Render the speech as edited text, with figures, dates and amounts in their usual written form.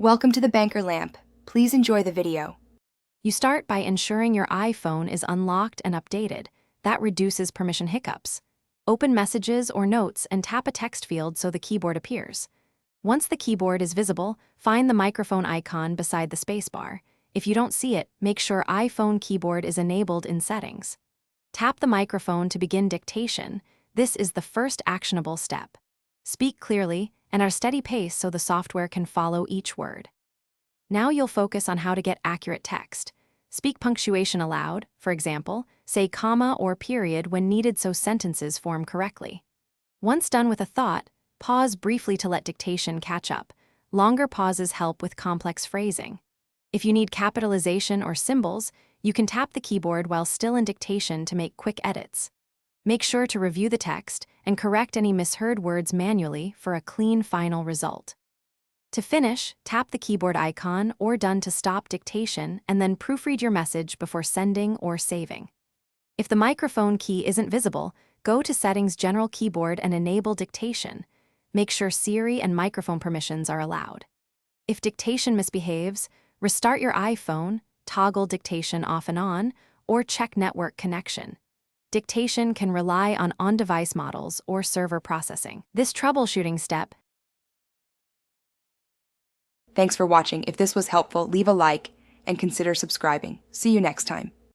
Welcome to the banker lamp. Please enjoy the video. You start by ensuring your iPhone is unlocked and updated. That reduces permission hiccups. Open Messages or Notes and tap a text field so the keyboard appears. Once the keyboard is visible, find the microphone icon beside the spacebar. If you don't see it, make sure iPhone keyboard is enabled in Settings. Tap the microphone to begin dictation. This is the first actionable step. Speak clearly and at a steady pace so the software can follow each word. Now you'll focus on how to get accurate text. Speak punctuation aloud, for example, say comma or period when needed so sentences form correctly. Once done with a thought, pause briefly to let dictation catch up. Longer pauses help with complex phrasing. If you need capitalization or symbols, you can tap the keyboard while still in dictation to make quick edits. Make sure to review the text and correct any misheard words manually for a clean final result. To finish, tap the keyboard icon or done to stop dictation and then proofread your message before sending or saving. If the microphone key isn't visible, go to Settings General Keyboard and enable dictation. Make sure Siri and microphone permissions are allowed. If dictation misbehaves, restart your iPhone, toggle dictation off and on, or check network connection. Dictation can rely on on-device models or server processing. This troubleshooting step. Thanks for watching. If this was helpful, leave a like and consider subscribing. See you next time.